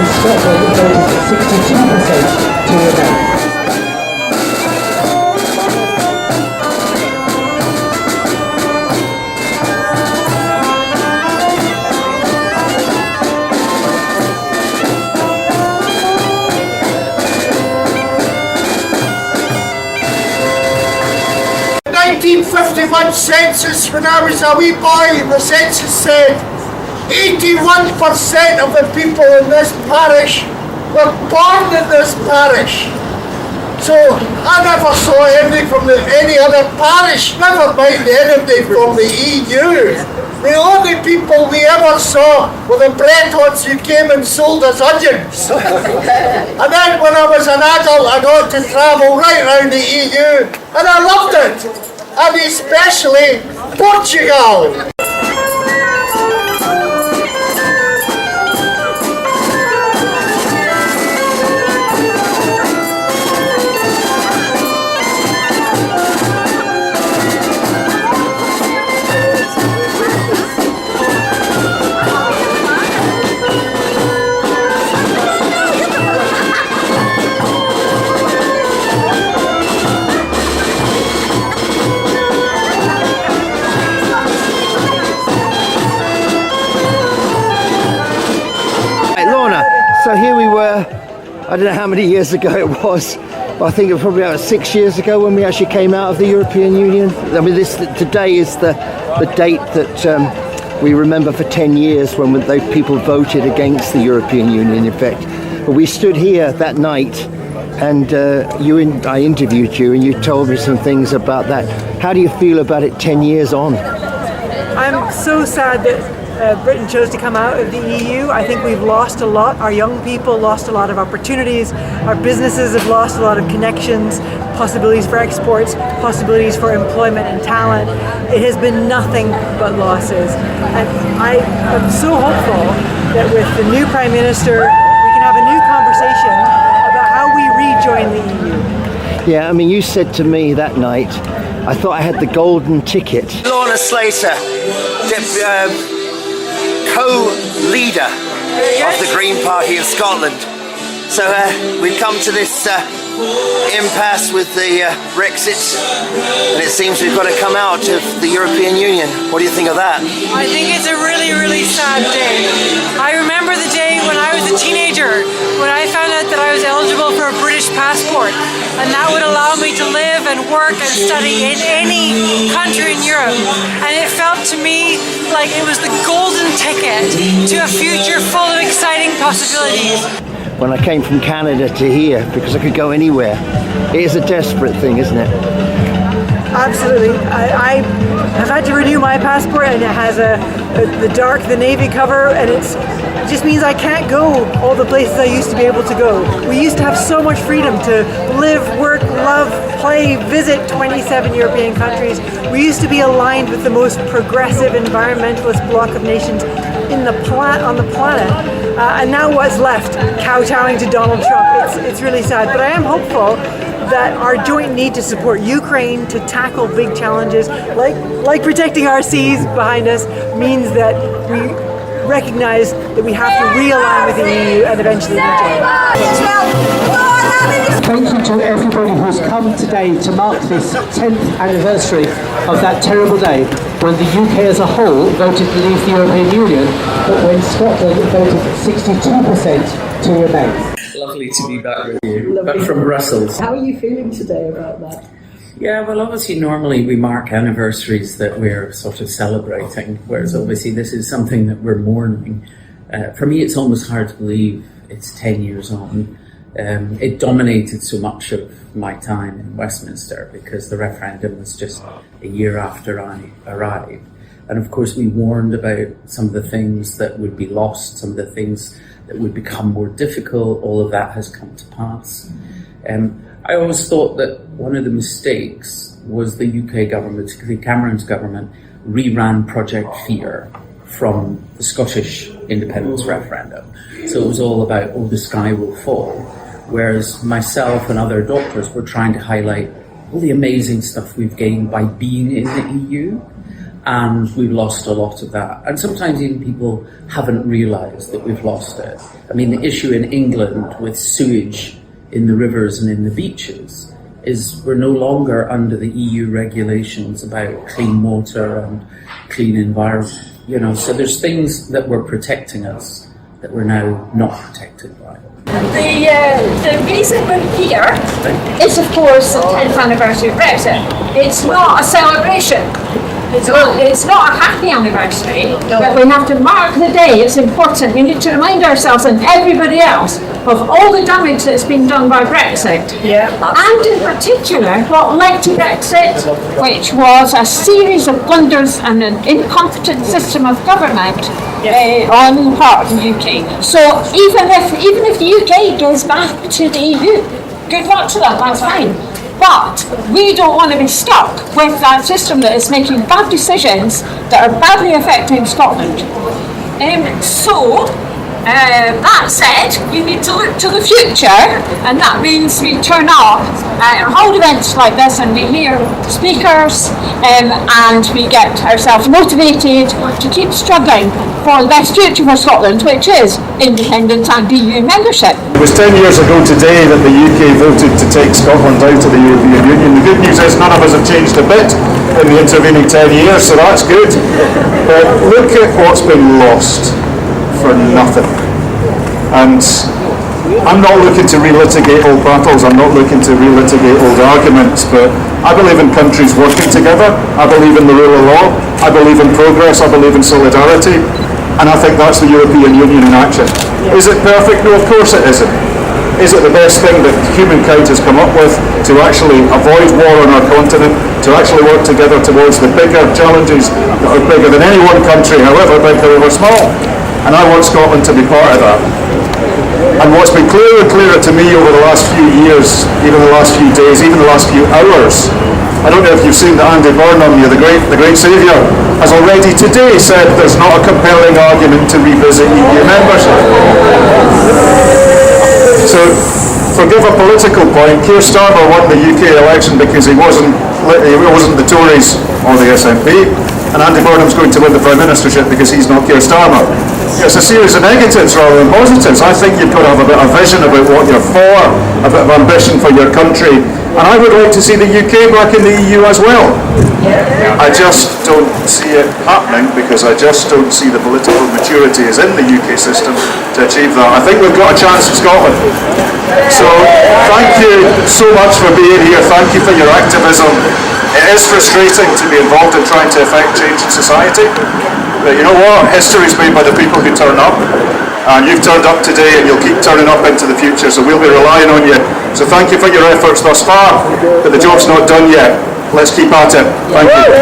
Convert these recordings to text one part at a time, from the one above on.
when Scotland voted 62% to remain. 1951 census, when I was a wee boy, the census said 81% of the people in this parish were born in this parish. So I never saw anybody from any other parish, never mind anybody from the EU. The only people we ever saw were the breadhorns who came and sold us onions. And then when I was an adult, I got to travel right around the EU, and I loved it, and especially Portugal. So here we were, I don't know how many years ago it was, but I think it was probably about 6 years ago when we actually came out of the European Union. I mean, today is the date that we remember for 10 years when those people voted against the European Union, in fact. But we stood here that night and I interviewed you and you told me some things about that. How do you feel about it 10 years on? I'm so sad that Britain chose to come out of the EU. I think we've lost a lot. Our young people lost a lot of opportunities. Our businesses have lost a lot of connections, possibilities for exports, possibilities for employment and talent. It has been nothing but losses. And I am so hopeful that with the new Prime Minister, we can have a new conversation about how we rejoin the EU. Yeah, I mean, you said to me that night, I thought I had the golden ticket. Lorna Slater, co-leader of the Green Party in Scotland. So we've come to this impasse with the Brexit, and it seems we've got to come out of the European Union. What do you think of that? I think it's a really, really sad day. I remember the day when I was a teenager, when I found out that I was eligible for a British passport, and that would allow me to live and work and study in any country in Europe. And it felt to me like it was the golden ticket to a future full of exciting possibilities. When I came from Canada to here, because I could go anywhere, it is a desperate thing, isn't it? Absolutely. I have had to renew my passport, and it has the navy cover, and it just means I can't go all the places I used to be able to go. We used to have so much freedom to live, work, love, play, visit 27 European countries. We used to be aligned with the most progressive environmentalist bloc of nations on the planet. And now what's left? Kowtowing to Donald Trump. It's really sad, but I am hopeful that our joint need to support Ukraine to tackle big challenges like protecting our seas behind us means that we recognize that we have to realign with the EU and eventually rejoin. Thank you to everybody who's come today to mark this 10th anniversary of that terrible day when the UK as a whole voted to leave the European Union, but when Scotland voted 62% to remain. Lovely to be back with you, back from Brussels. How are you feeling today about that? Yeah, well, obviously normally we mark anniversaries that we're sort of celebrating, whereas obviously this is something that we're mourning. For me, it's almost hard to believe it's 10 years on. It dominated so much of my time in Westminster because the referendum was just a year after I arrived. And of course we warned about some of the things that would be lost, some of the things that would become more difficult. All of that has come to pass. I always thought that one of the mistakes was the UK government, particularly Cameron's government, reran Project Fear from the Scottish independence referendum. So it was all about, oh, the sky will fall. Whereas myself and other doctors were trying to highlight all the amazing stuff we've gained by being in the EU. and we've lost a lot of that. And sometimes even people haven't realised that we've lost it. I mean, the issue in England with sewage in the rivers and in the beaches is we're no longer under the EU regulations about clean water and clean environment. You know, so there's things that were protecting us that we're now not protected by. The reason we're here is, of course, the 10th anniversary of Brexit. It's not a celebration. It's not a happy anniversary, but we have to mark the day. It's important. We need to remind ourselves and everybody else of all the damage that's been done by Brexit. And in particular, what led to Brexit, which was a series of blunders and an incompetent system of government on the part of the UK. So even if the UK goes back to the EU, good luck to them, that's fine. But we don't want to be stuck with that system that is making bad decisions that are badly affecting Scotland. That said, we need to look to the future, and that means we turn up at hold events like this and we hear speakers and we get ourselves motivated to keep struggling for the best future for Scotland, which is independence and EU membership. It was 10 years ago today that the UK voted to take Scotland out of the European Union. The good news is none of us have changed a bit in the intervening 10 years, so that's good. But look at what's been lost for nothing. And I'm not looking to relitigate old battles, I'm not looking to relitigate old arguments, but I believe in countries working together, I believe in the rule of law, I believe in progress, I believe in solidarity, and I think that's the European Union in action. Is it perfect? No, of course it isn't. Is it the best thing that humankind has come up with to actually avoid war on our continent, to actually work together towards the bigger challenges that are bigger than any one country, however big, however small? And I want Scotland to be part of that. And what's been clearer and clearer to me over the last few years, even the last few days, even the last few hours, I don't know if you've seen that Andy Burnham, the great saviour, has already today said there's not a compelling argument to revisit EU membership. So, forgive a political point, Keir Starmer won the UK election because he wasn't the Tories or the SNP, and Andy Burnham's going to win the Prime Ministership because he's not Keir Starmer. It's a series of negatives rather than positives. I think you've got to have a bit of vision about what you're for, a bit of ambition for your country, and I would like to see the UK back in the EU as well. I just don't see it happening because I just don't see the political maturity is in the UK system to achieve that. I think we've got a chance in Scotland. So thank you so much for being here. Thank you for your activism. It is frustrating to be involved in trying to affect change in society. But you know what? History is made by the people who turn up. And you've turned up today and you'll keep turning up into the future, so we'll be relying on you. So thank you for your efforts thus far, but the job's not done yet. Let's keep at it. Thank you.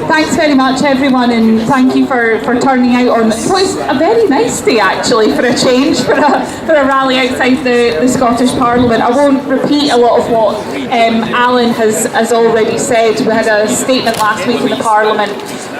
Thanks very much everyone, and thank you for turning out on it was a very nice day actually for a change, for a rally outside the Scottish Parliament. I won't repeat a lot of what Alan has already said. We had a statement last week in the Parliament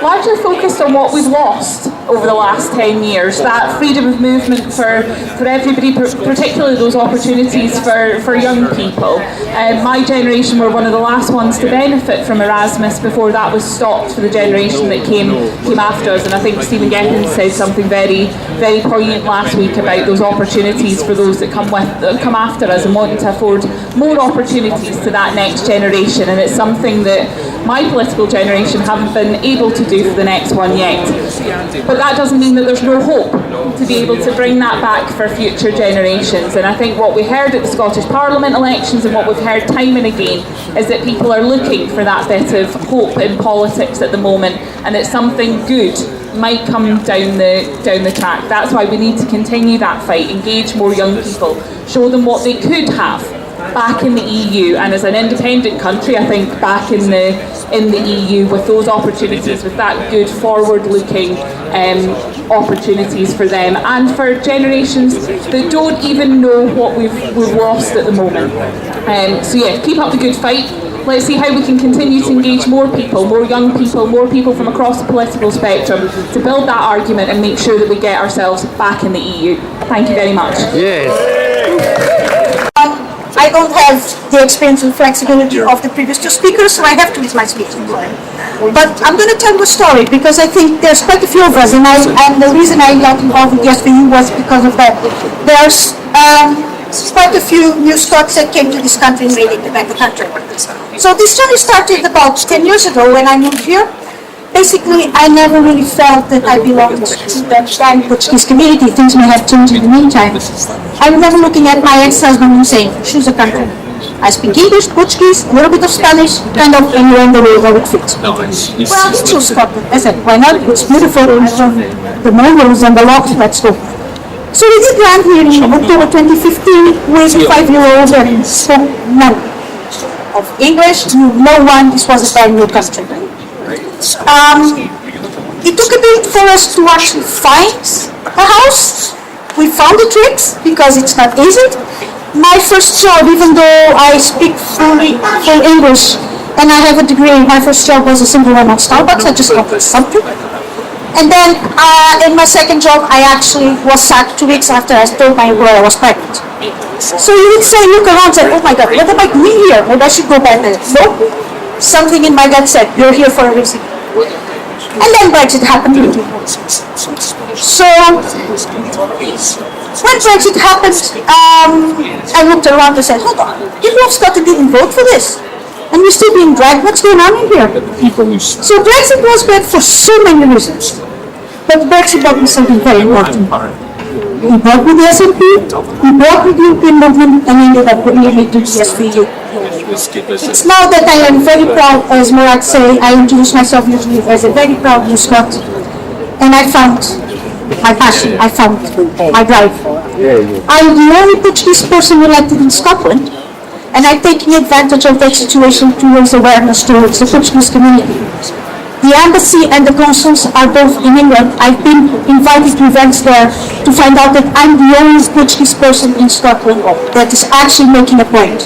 largely focused on what we've lost over the last 10 years, that freedom of movement for everybody, particularly those opportunities for young people. My generation were one of the last ones to benefit from Erasmus before that was stopped for the generation that came after us, and I think Stephen Geffen said something very, very poignant last week about those opportunities for those that come after us and wanting to afford more opportunities to that next generation, and it's something that my political generation haven't been able to do for the next one yet. But that doesn't mean that there's no hope to be able to bring that back for future generations. And I think what we heard at the Scottish Parliament elections and what we've heard time and again is that people are looking for that bit of hope in politics at the moment, and that something good might come down the track. That's why we need to continue that fight, engage more young people, show them what they could have back in the EU, and as an independent country, I think back in the EU with those opportunities, with that good forward-looking opportunities for them and for generations that don't even know what we've lost at the moment. So yeah, keep up the good fight. Let's see how we can continue to engage more people, more young people, more people from across the political spectrum to build that argument and make sure that we get ourselves back in the EU. Thank you very much. Yes. I don't have the experience and flexibility of the previous two speakers, so I have to use my speaking time. But I'm going to tell you a story because I think there's quite a few of us, and the reason I got involved with the SVU was because of that. There's quite a few new Scots that came to this country and made it back the country. So this journey started about 10 years ago when I moved here. Basically, I never really felt that I belonged to that Portuguese community. Things may have changed in the meantime. I remember looking at my ex-husband and saying, choose a country. I speak English, Portuguese, a little bit of Spanish, kind of anywhere in the world I would fit. Well, I chose Scotland. I said, why not? It's beautiful. The mountains and the lochs, let's go. So we did land here in October 2015 with a 5-year-old and spoke none of English, knew no one. This was a brand new country. It took a bit for us to actually find a house. We found the tricks because it's not easy. My first job, even though I speak full English and I have a degree, my first job was a simple one at Starbucks. I just got something. And then in my second job, I actually was sacked 2 weeks after I told my employer I was pregnant. So you would say, look around and say, oh my God, what am I doing here? Maybe I should go back there. No, something in my gut said, you're here for a reason. And then Brexit happened. So when Brexit happened, I looked around and said, hold on, people of Scotland didn't vote for this. And we're still being dragged. What's going on in here? So Brexit was bad for so many reasons. But Brexit brought me something very important. We brought me the SNP, we brought me the European movement, and ended up bringing me to the SVU. It's now that I am very proud, as Murat say, I introduce myself usually as a very proud New Scot. And I found my passion, I found my drive. I'm the only Portuguese person elected in Scotland. And I'm taking advantage of that situation to raise awareness towards the Portuguese community. The embassy and the consuls are both in England. I've been invited to events there to find out that I'm the only Portuguese person in Scotland that is actually making a point.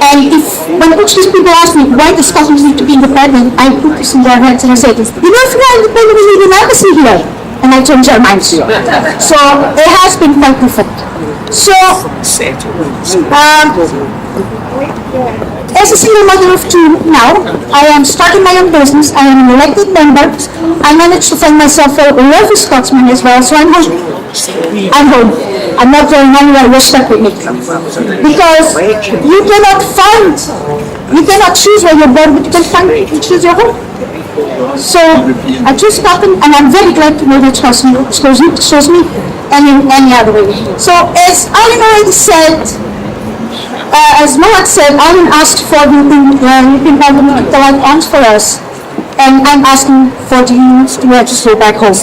And when Portuguese people ask me why does Scotland need to be independent, I put this in their hands and I say, you know, if you're independent, we need an embassy here. And I change their minds. So it has been quite different. So, as a single mother of two now, I am starting my own business. I am an elected member. I managed to find myself a lovely Scotsman as well, so I'm home. I'm home. I'm not going anywhere. You're stuck with me. Because you cannot choose where you're born, but you can find it and choose your home. So I choose Scotland, and I'm very glad to know that Scotland shows me any other way. So as Alan already said, as Murat said, Alan asked for the European Parliament to collect arms for us, and I'm asking for the EU to register back home.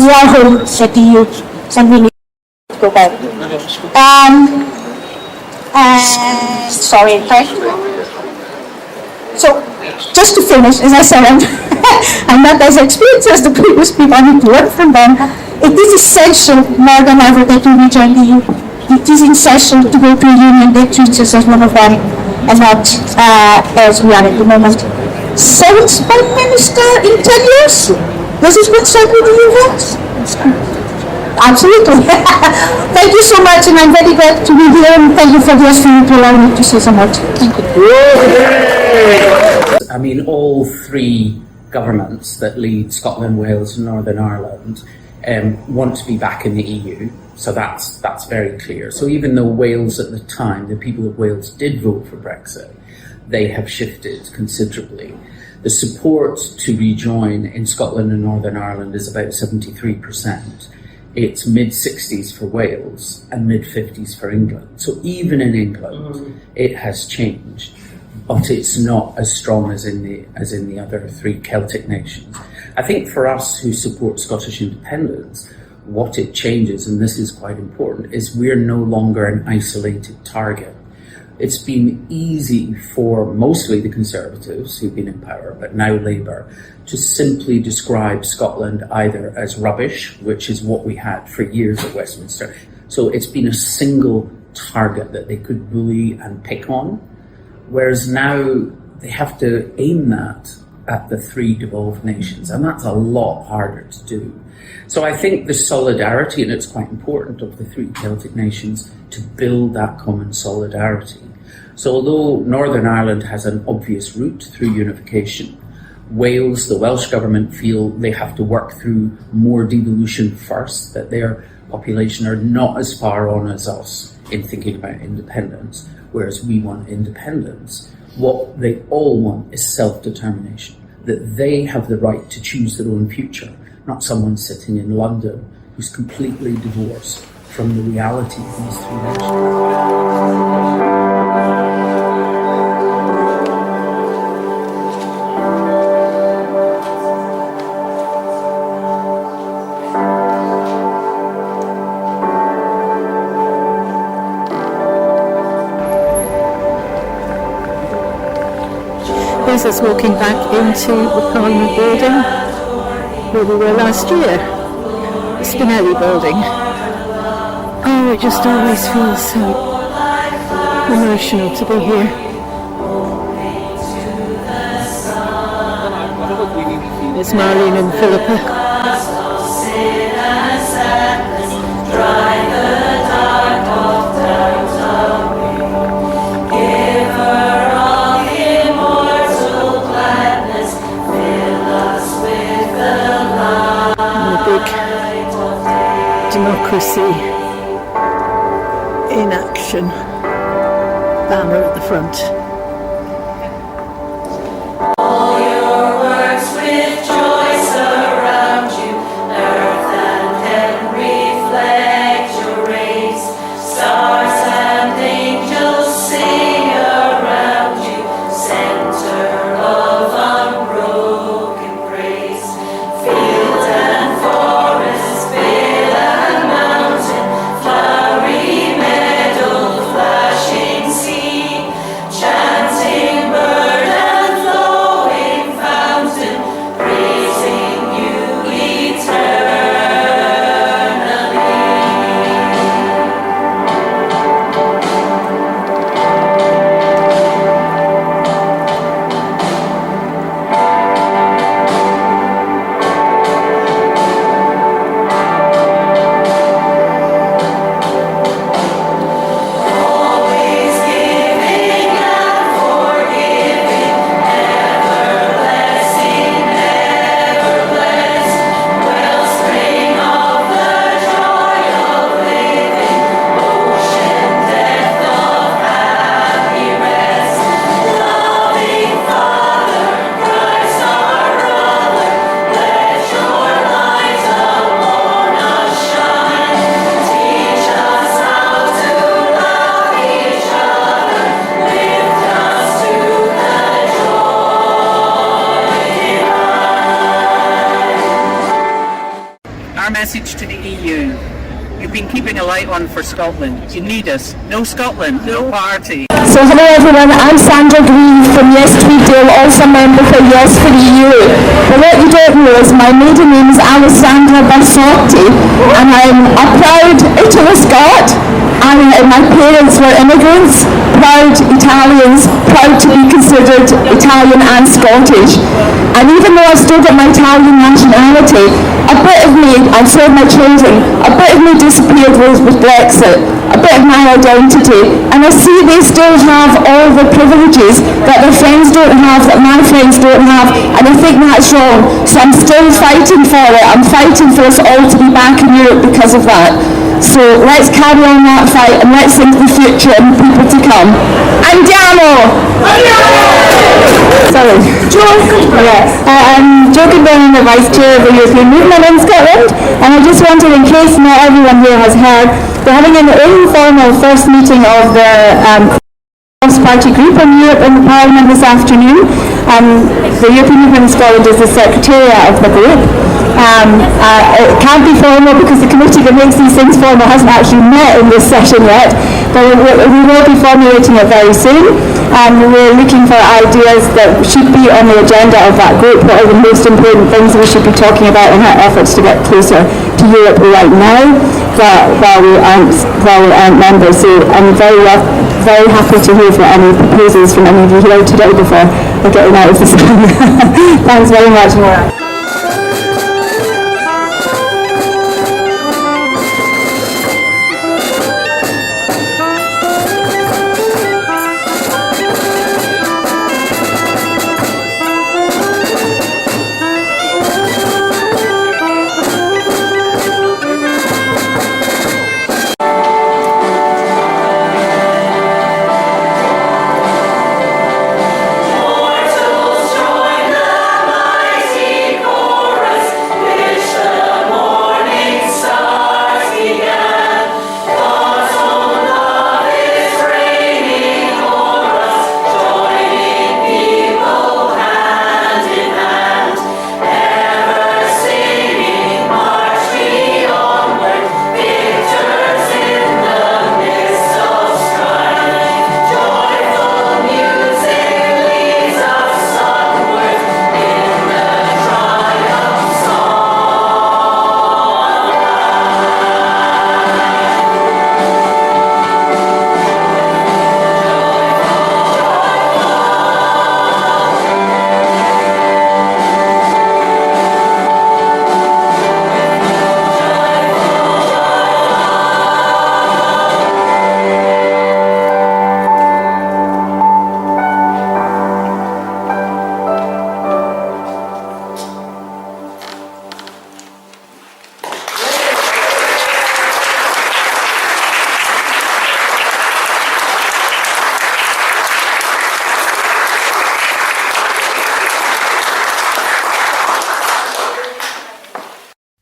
We are home at the EU, and we need to go back. Sorry, okay? So, just to finish, as I said, I'm not as experienced as the previous people. I need to learn from them. It is essential, more than ever, that we rejoin the EU. It is essential to go to a union that treats us as one of them, and not as we are at the moment. 7th Prime Minister in 10 years? Does it coincide with the EU vote? Absolutely. Thank you so much, and I'm very glad to be here, and thank you for the opportunity to allow me to say so much. Thank you. I mean, all three governments that lead Scotland, Wales and Northern Ireland want to be back in the EU, so that's very clear. So even though Wales at the time, the people of Wales did vote for Brexit, they have shifted considerably. The support to rejoin in Scotland and Northern Ireland is about 73%. It's mid-60s for Wales and mid-50s for England. So even in England, it has changed, but it's not as strong as in the other three Celtic nations. I think for us who support Scottish independence, what it changes, and this is quite important, is we're no longer an isolated target. It's been easy for mostly the Conservatives who've been in power, but now Labour, to simply describe Scotland either as rubbish, which is what we had for years at Westminster. So it's been a single target that they could bully and pick on, whereas now they have to aim that at the 3 devolved nations, and that's a lot harder to do. So I think the solidarity, and it's quite important, of the 3 Celtic nations to build that common solidarity. So although Northern Ireland has an obvious route through unification, Wales, the Welsh government, feel they have to work through more devolution first, that their population are not as far on as us in thinking about independence, whereas we want independence. What they all want is self-determination, that they have the right to choose their own future, not someone sitting in London who's completely divorced from the reality of these 3 nations. Here's us walking back into the Parliament building where we were last year, the Spinelli building. Oh, it just always feels so emotional to be here. It's Marlene and Philippa. Democracy in action banner at the front. All your works with joy surround you, earth and heaven reflect your rays, stars and angels sing around you, center of unbroken praise, field and forest, vale and mountain, flowery meadow, flashing sea, chanting bird and flowing fountain, praising you always giving and forgiving, ever blessing, ever blessed, wellspring of the joy of living, ocean depth of happy rest, loving Father, Christ our brother, let your light upon us shine, teach us how to love each other, lift us to the joy divine. Our message to the EU. You've been keeping a light on for Scotland. You need us. No Scotland, no party. So hello everyone, I'm Sandra Green from Yes Tweedale, also member for Yes for the EU. But what you don't know is my maiden name is Alessandra Bassotti, and I'm a proud Italy Scot, and my parents were immigrants, proud Italians, proud to be considered Italian and Scottish. And even though I've still got my Italian nationality, a bit of me, I've told my children, a bit of me disappeared with Brexit, a bit of my identity, and I see they still have all the privileges that their friends don't have, that my friends don't have, and I think that's wrong. So I'm still fighting for it. I'm fighting for us all to be back in Europe because of that. So let's carry on that fight and let's think of the future and the people to come. Andiamo! Sorry. I'm Jo Goodwin, the Vice Chair of the European Movement in Scotland, and I just wanted, in case not everyone here has heard, we're having an informal first meeting of the cross-party group on Europe in the Parliament this afternoon. The European Movement in Scotland is the secretariat of the group. It can't be formal because the committee that makes these things formal hasn't actually met in this session yet, but we will be formulating it very soon. We're looking for ideas that should be on the agenda of that group. What are the most important things we should be talking about in our efforts to get closer to Europe right now, while we aren't members. So I'm very happy to hear for any proposals from any of you here today before for getting out of the sun. Thanks very much, Maura.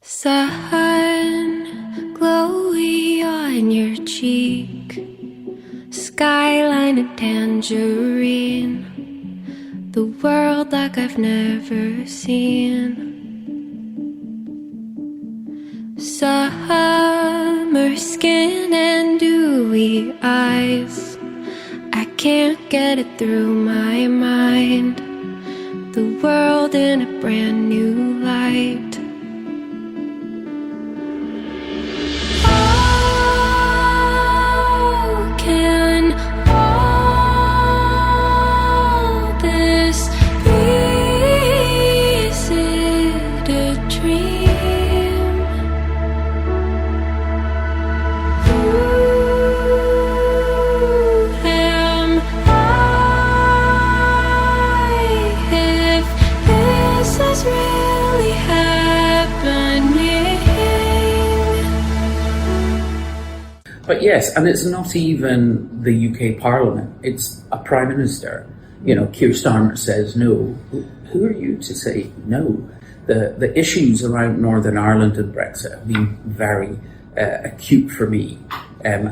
Sun glowy on your cheek, skyline a tangerine, the world like I've never seen. Summer skin and dewy eyes, I can't get it through my mind, the world in a brand new light. But yes, and it's not even the UK Parliament, it's a Prime Minister. You know, Keir Starmer says no. Who are you to say no? The issues around Northern Ireland and Brexit have been very acute for me. And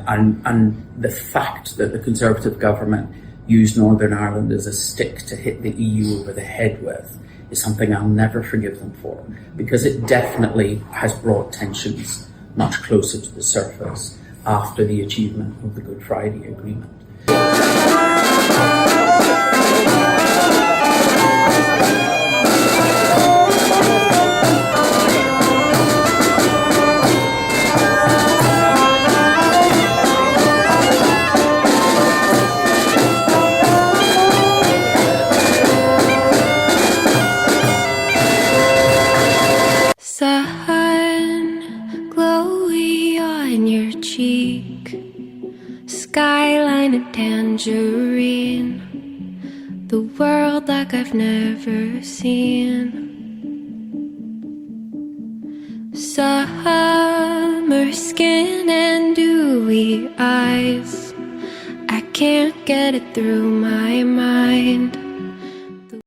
the fact that the Conservative government used Northern Ireland as a stick to hit the EU over the head with is something I'll never forgive them for, because it definitely has brought tensions much closer to the surface after the achievement of the Good Friday Agreement. Sun glowy on your cheek, skyline a tangerine, the world like I've never seen. Summer skin and dewy eyes, I can't get it through my mind,